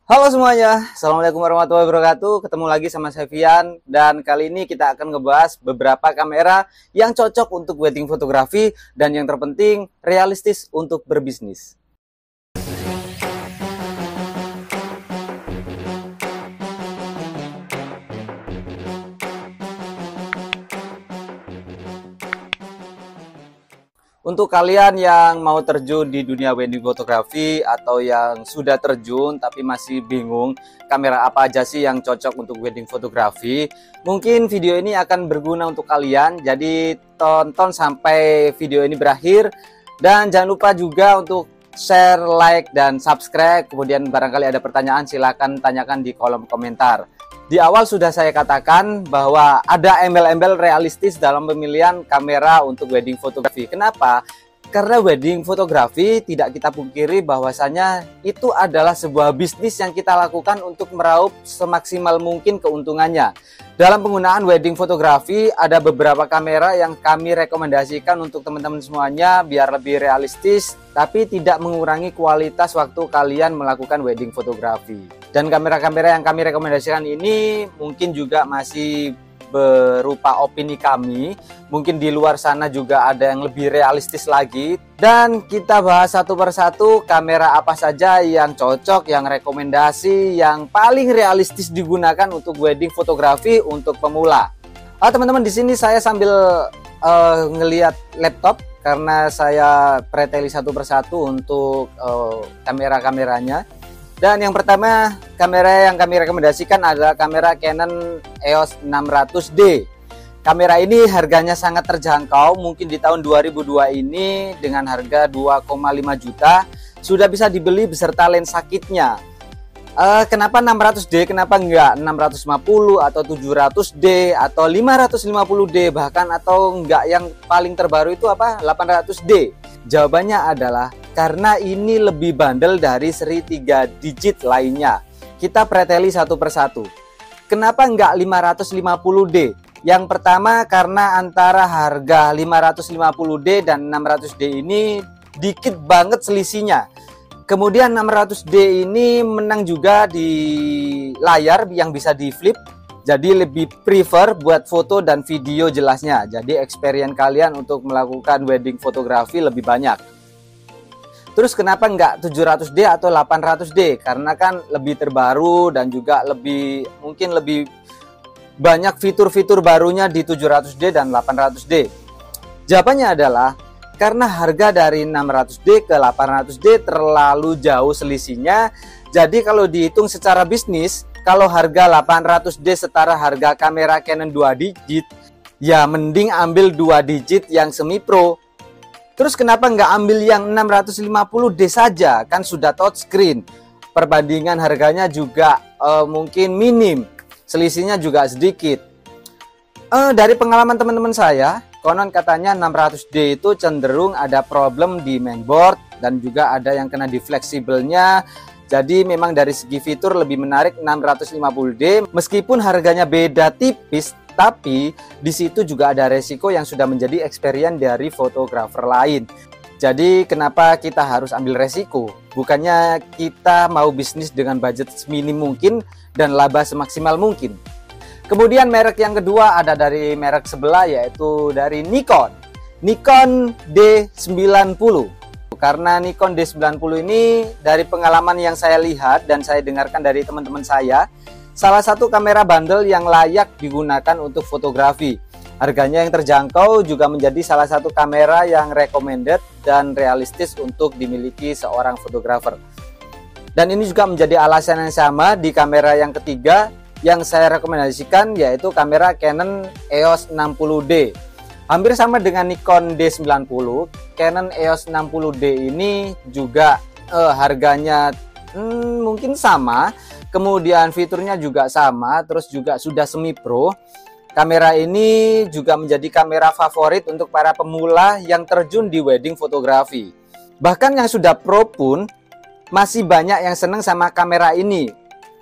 Halo semuanya, Assalamualaikum warahmatullahi wabarakatuh. Ketemu lagi sama saya Fian, dan kali ini kita akan ngebahas beberapa kamera yang cocok untuk wedding fotografi dan yang terpenting realistis untuk berbisnis. Untuk kalian yang mau terjun di dunia wedding fotografi atau yang sudah terjun tapi masih bingung kamera apa aja sih yang cocok untuk wedding fotografi, mungkin video ini akan berguna untuk kalian. Jadi tonton sampai video ini berakhir, dan jangan lupa juga untuk share, like, dan subscribe. Kemudian barangkali ada pertanyaan silahkan tanyakan di kolom komentar. Di awal sudah saya katakan bahwa ada embel-embel realistis dalam pemilihan kamera untuk wedding fotografi. Kenapa? Karena wedding fotografi tidak kita pungkiri bahwasanya itu adalah sebuah bisnis yang kita lakukan untuk meraup semaksimal mungkin keuntungannya. Dalam penggunaan wedding fotografi ada beberapa kamera yang kami rekomendasikan untuk teman-teman semuanya biar lebih realistis tapi tidak mengurangi kualitas waktu kalian melakukan wedding fotografi. Dan kamera-kamera yang kami rekomendasikan ini mungkin juga masih berupa opini kami. Mungkin di luar sana juga ada yang lebih realistis lagi. Dan kita bahas satu persatu kamera apa saja yang cocok, yang rekomendasi, yang paling realistis digunakan untuk wedding fotografi untuk pemula. Teman-teman, di sini saya sambil ngelihat laptop karena saya preteli satu persatu untuk kamera-kameranya. Dan yang pertama, kamera yang kami rekomendasikan adalah kamera Canon EOS 600D. Kamera ini harganya sangat terjangkau, mungkin di tahun 2002 ini dengan harga 2,5 juta sudah bisa dibeli beserta lensa kitnya. Kenapa 600D? Kenapa enggak 650 atau 700D atau 550D bahkan, atau enggak yang paling terbaru itu apa 800D? Jawabannya adalah karena ini lebih bandel dari seri 3 digit lainnya. Kita preteli satu persatu. Kenapa enggak 550D? Yang pertama karena antara harga 550D dan 600D ini dikit banget selisihnya. Kemudian 600D ini menang juga di layar yang bisa di flip. Jadi lebih prefer buat foto dan video jelasnya. Jadi experience kalian untuk melakukan wedding fotografi lebih banyak. Terus kenapa enggak 700D atau 800D? Karena kan lebih terbaru dan juga mungkin lebih banyak fitur-fitur barunya di 700D dan 800D. Jawabannya adalah karena harga dari 600D ke 800D terlalu jauh selisihnya. Jadi kalau dihitung secara bisnis, kalau harga 800D setara harga kamera Canon 2 digit, ya mending ambil 2 digit yang semi pro. Terus kenapa nggak ambil yang 650D saja? Kan sudah touchscreen. Perbandingan harganya juga mungkin minim. Selisihnya juga sedikit. Dari pengalaman teman-teman saya, konon katanya 600D itu cenderung ada problem di mainboard dan juga ada yang kena di fleksibelnya. Jadi memang dari segi fitur lebih menarik 650D, meskipun harganya beda tipis, tapi di situ juga ada resiko yang sudah menjadi experience dari fotografer lain. Jadi kenapa kita harus ambil resiko? Bukannya kita mau bisnis dengan budget seminim mungkin dan laba semaksimal mungkin. Kemudian merek yang kedua ada dari merek sebelah, yaitu dari Nikon D90. Karena Nikon D90 ini dari pengalaman yang saya lihat dan saya dengarkan dari teman-teman saya, salah satu kamera bandel yang layak digunakan untuk fotografi. Harganya yang terjangkau juga menjadi salah satu kamera yang recommended dan realistis untuk dimiliki seorang fotografer. Dan ini juga menjadi alasan yang sama di kamera yang ketiga yang saya rekomendasikan, yaitu kamera Canon EOS 60D. Hampir sama dengan Nikon D90, Canon EOS 60D ini juga harganya mungkin sama, kemudian fiturnya juga sama, terus juga sudah semi pro. Kamera ini juga menjadi kamera favorit untuk para pemula yang terjun di wedding fotografi. Bahkan yang sudah pro pun masih banyak yang seneng sama kamera ini.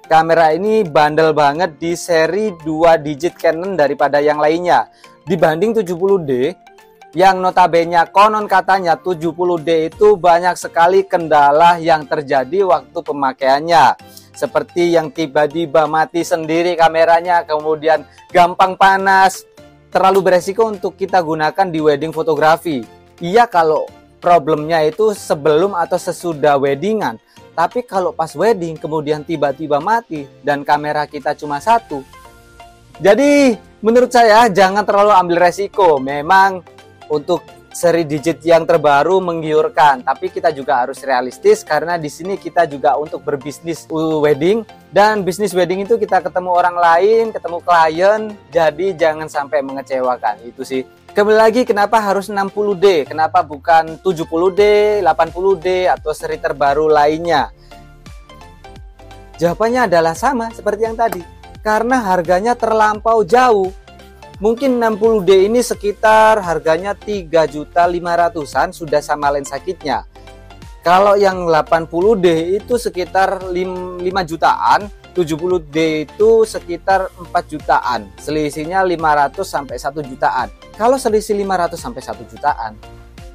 Kamera ini bandel banget di seri 2 digit Canon daripada yang lainnya. Dibanding 70D, yang notabene konon katanya 70D itu banyak sekali kendala yang terjadi waktu pemakaiannya. seperti yang tiba-tiba mati sendiri kameranya, kemudian gampang panas, terlalu beresiko untuk kita gunakan di wedding fotografi. Iya kalau problemnya itu sebelum atau sesudah weddingan, tapi kalau pas wedding kemudian tiba-tiba mati dan kamera kita cuma satu. Jadi menurut saya jangan terlalu ambil resiko. Memang untuk seri digit yang terbaru menggiurkan, tapi kita juga harus realistis karena di sini kita juga untuk berbisnis wedding, dan bisnis wedding itu kita ketemu orang lain, ketemu klien, jadi jangan sampai mengecewakan. Itu sih. Kembali lagi, kenapa harus 60D? Kenapa bukan 70D, 80D atau seri terbaru lainnya? Jawabannya adalah sama seperti yang tadi, karena harganya terlampau jauh. Mungkin 60D ini sekitar harganya 3.500.000-an sudah sama lensa kitnya. Kalau yang 80D itu sekitar 5 jutaan, 70D itu sekitar 4 jutaan. Selisihnya 500 sampai 1 jutaan. Kalau selisih 500 sampai 1 jutaan,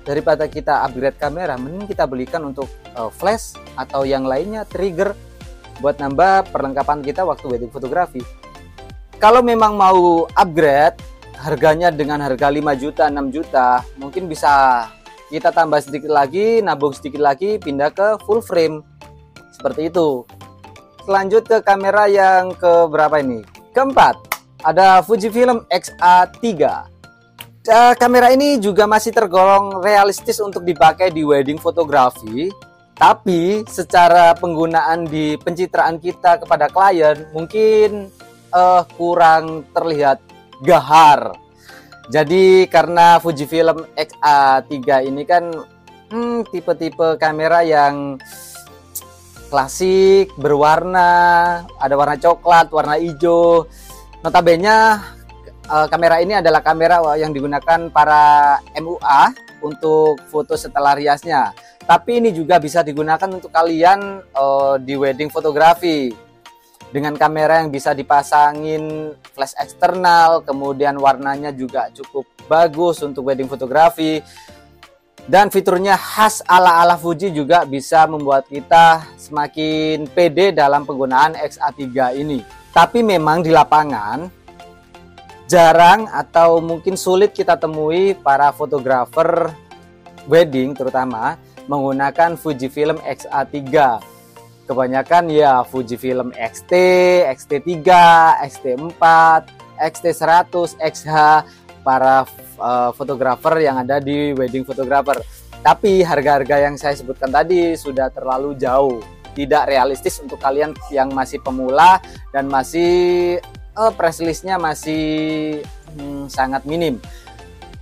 daripada kita upgrade kamera, mending kita belikan untuk flash atau yang lainnya, trigger, buat nambah perlengkapan kita waktu wedding fotografi. Kalau memang mau upgrade harganya dengan harga 5 juta, 6 juta, mungkin bisa kita tambah sedikit lagi, nabung sedikit lagi, pindah ke full frame. Seperti itu. Selanjut ke kamera yang ke berapa ini? Keempat, ada Fujifilm X-A3. Kamera ini juga masih tergolong realistis untuk dipakai di wedding fotografi. Tapi secara penggunaan di pencitraan kita kepada klien mungkin kurang terlihat gahar. Jadi karena Fujifilm X-A3 ini kan tipe-tipe kamera yang klasik, berwarna, ada warna coklat, warna hijau. Notabene kamera ini adalah kamera yang digunakan para MUA untuk foto setelah riasnya. Tapi ini juga bisa digunakan untuk kalian di wedding fotografi. Dengan kamera yang bisa dipasangin flash eksternal, kemudian warnanya juga cukup bagus untuk wedding fotografi. Dan fiturnya khas ala-ala Fuji juga bisa membuat kita semakin pede dalam penggunaan X-A3 ini. Tapi memang di lapangan jarang atau mungkin sulit kita temui para fotografer wedding terutama menggunakan Fujifilm X-A3. Kebanyakan ya Fujifilm XT, XT3, XT4, XT100, XH, para fotografer yang ada di wedding fotografer. Tapi harga-harga yang saya sebutkan tadi sudah terlalu jauh, tidak realistis untuk kalian yang masih pemula dan masih price listnya masih sangat minim.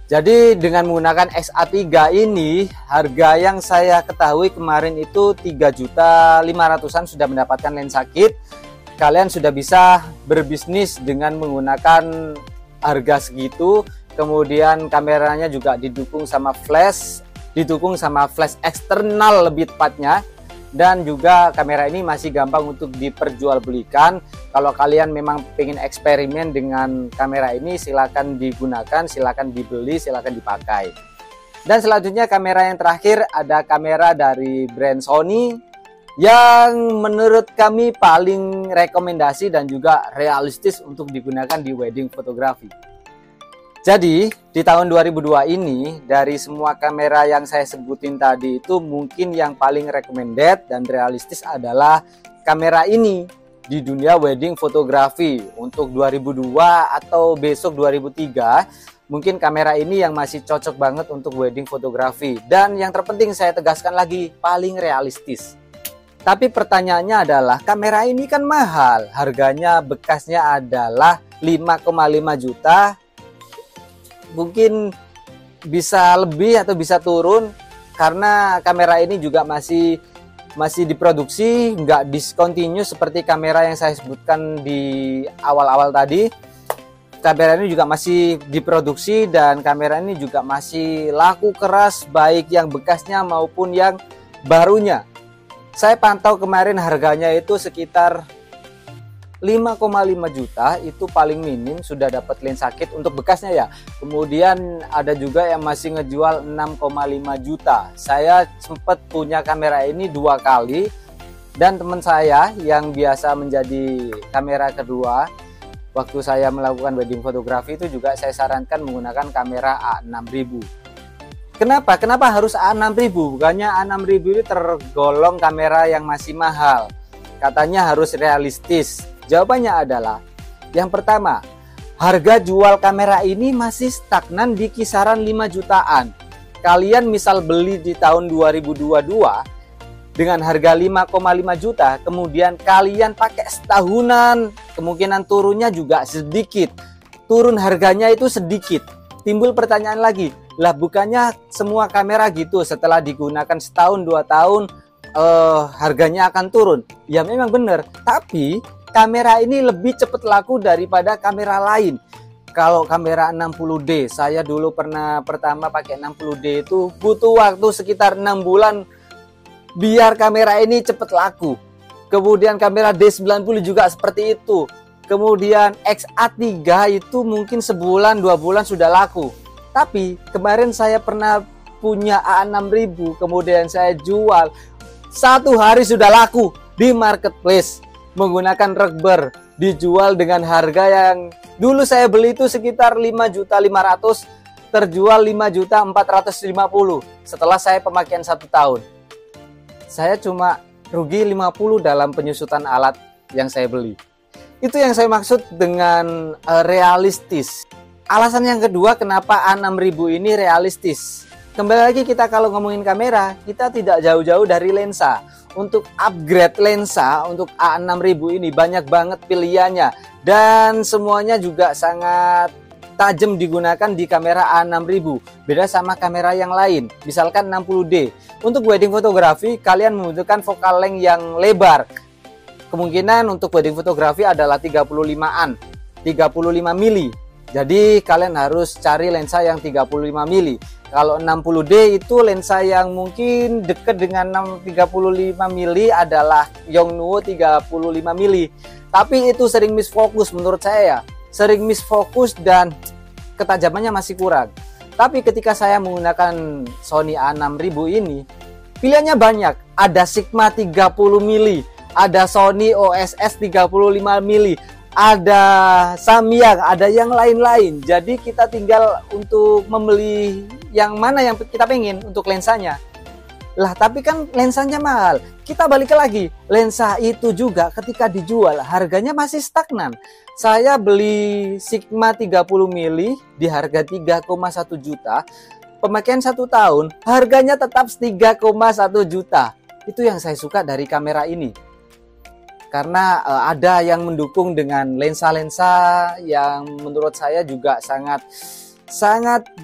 Jadi dengan menggunakan X-A3 ini, harga yang saya ketahui kemarin itu 3.500.000-an sudah mendapatkan lensa kit. Kalian sudah bisa berbisnis dengan menggunakan harga segitu. Kemudian kameranya juga didukung sama flash eksternal lebih tepatnya. Dan juga kamera ini masih gampang untuk diperjualbelikan. Kalau kalian memang pengen eksperimen dengan kamera ini, silakan digunakan, silakan dibeli, silakan dipakai. Dan selanjutnya kamera yang terakhir ada kamera dari brand Sony yang menurut kami paling rekomendasi dan juga realistis untuk digunakan di wedding fotografi. Jadi di tahun 2002 ini, dari semua kamera yang saya sebutin tadi itu mungkin yang paling recommended dan realistis adalah kamera ini di dunia wedding fotografi. Untuk 2002 atau besok 2003, mungkin kamera ini yang masih cocok banget untuk wedding fotografi. Dan yang terpenting saya tegaskan lagi, paling realistis. Tapi pertanyaannya adalah, kamera ini kan mahal, harganya bekasnya adalah 5,5 juta. Mungkin bisa lebih atau bisa turun karena kamera ini juga masih diproduksi, nggak discontinue seperti kamera yang saya sebutkan di awal-awal tadi. Kamera ini juga masih diproduksi dan kamera ini juga masih laku keras, baik yang bekasnya maupun yang barunya. Saya pantau kemarin harganya itu sekitar 5,5 juta, itu paling minim sudah dapat lensa kit untuk bekasnya ya. Kemudian ada juga yang masih ngejual 6,5 juta. Saya sempat punya kamera ini 2 kali Dan teman saya yang biasa menjadi kamera kedua waktu saya melakukan wedding fotografi itu juga saya sarankan menggunakan kamera A6000. Kenapa harus A6000? Bukannya A6000 itu tergolong kamera yang masih mahal. Katanya harus realistis. Jawabannya adalah, yang pertama, harga jual kamera ini masih stagnan di kisaran 5 jutaan. Kalian misal beli di tahun 2022 dengan harga 5,5 juta, kemudian kalian pakai setahunan, kemungkinan turunnya juga sedikit. Turun harganya itu sedikit. Timbul pertanyaan lagi, lah bukannya semua kamera gitu setelah digunakan setahun 2 tahun harganya akan turun? Ya memang benar, tapi kamera ini lebih cepat laku daripada kamera lain. Kalau kamera 60D, saya dulu pernah pertama pakai 60D itu butuh waktu sekitar 6 bulan biar kamera ini cepat laku. Kemudian kamera D90 juga seperti itu. Kemudian XA3 itu mungkin sebulan 2 bulan sudah laku. Tapi kemarin saya pernah punya A6000, kemudian saya jual 1 hari sudah laku di marketplace menggunakan rubber, dijual dengan harga yang dulu saya beli itu sekitar 5.500.000, terjual 5.450.000 setelah saya pemakaian 1 tahun. Saya cuma rugi 50 dalam penyusutan alat yang saya beli. Itu yang saya maksud dengan realistis. Alasan yang kedua kenapa A6000 ini realistis. Kembali lagi kita kalau ngomongin kamera, kita tidak jauh-jauh dari lensa. Untuk upgrade lensa untuk A6000 ini banyak banget pilihannya. Dan semuanya juga sangat tajam digunakan di kamera A6000. Beda sama kamera yang lain, misalkan 60D. Untuk wedding fotografi, kalian membutuhkan focal length yang lebar. Kemungkinan untuk wedding fotografi adalah 35-an, 35 mili. Jadi kalian harus cari lensa yang 35 mili. Kalau 60D itu lensa yang mungkin dekat dengan 35 mili adalah Yongnuo 35 mili. Tapi itu sering misfokus menurut saya. Sering misfokus dan ketajamannya masih kurang. Tapi ketika saya menggunakan Sony A6000 ini, pilihannya banyak. Ada Sigma 30 mili, ada Sony OSS 35 mili, ada Samyang, ada yang lain-lain. Jadi kita tinggal untuk membeli yang mana yang kita pengen untuk lensanya. Lah tapi kan lensanya mahal. Kita balik lagi, lensa itu juga ketika dijual harganya masih stagnan. Saya beli Sigma 30 mili di harga 3,1 juta. Pemakaian 1 tahun harganya tetap 3,1 juta. Itu yang saya suka dari kamera ini. Karena ada yang mendukung dengan lensa-lensa yang menurut saya juga sangat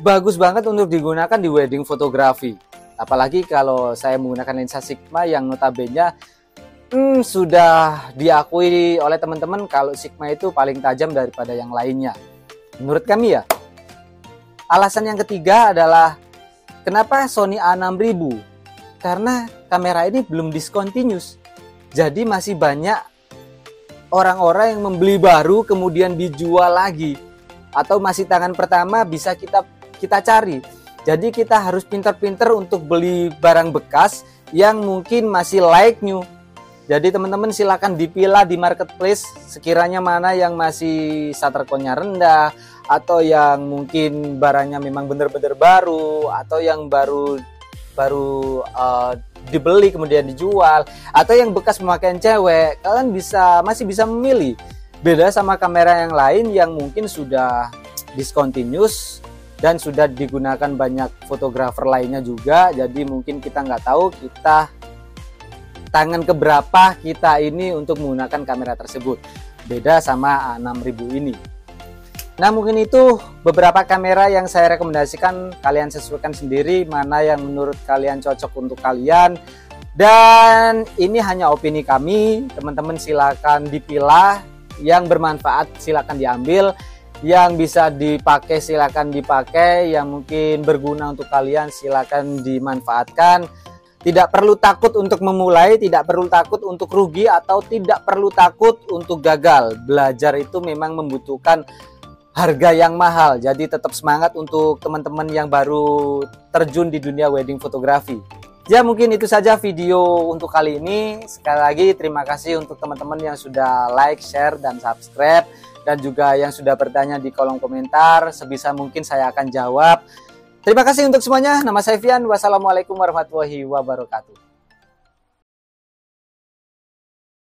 bagus banget untuk digunakan di wedding fotografi. Apalagi kalau saya menggunakan lensa Sigma yang notabene sudah diakui oleh teman-teman kalau Sigma itu paling tajam daripada yang lainnya. Menurut kami ya. Alasan yang ketiga adalah kenapa Sony A6000? Karena kamera ini belum discontinuous. Jadi masih banyak orang-orang yang membeli baru kemudian dijual lagi. Atau masih tangan pertama bisa kita cari. Jadi kita harus pintar-pintar untuk beli barang bekas yang mungkin masih like new. Jadi teman-teman silakan dipilah di marketplace sekiranya mana yang masih shuttercount-nya rendah, atau yang mungkin barangnya memang benar-benar baru, atau yang baru dibeli kemudian dijual, atau yang bekas pemakaian cewek. Kalian masih bisa memilih. Beda sama kamera yang lain yang mungkin sudah discontinuous dan sudah digunakan banyak fotografer lainnya juga. Jadi mungkin kita nggak tahu kita tangan keberapa kita ini untuk menggunakan kamera tersebut. Beda sama A6000 ini. Nah mungkin itu beberapa kamera yang saya rekomendasikan. Kalian sesuaikan sendiri mana yang menurut kalian cocok untuk kalian. Dan ini hanya opini kami. Teman-teman silakan dipilah. Yang bermanfaat silakan diambil. Yang bisa dipakai silakan dipakai, yang mungkin berguna untuk kalian silakan dimanfaatkan. Tidak perlu takut untuk memulai, tidak perlu takut untuk rugi, atau tidak perlu takut untuk gagal. Belajar itu memang membutuhkan harga yang mahal. Jadi tetap semangat untuk teman-teman yang baru terjun di dunia wedding fotografi. Ya mungkin itu saja video untuk kali ini. Sekali lagi terima kasih untuk teman-teman yang sudah like, share, dan subscribe. Dan juga yang sudah bertanya di kolom komentar. Sebisa mungkin saya akan jawab. Terima kasih untuk semuanya. Nama saya Fian. Wassalamualaikum warahmatullahi wabarakatuh.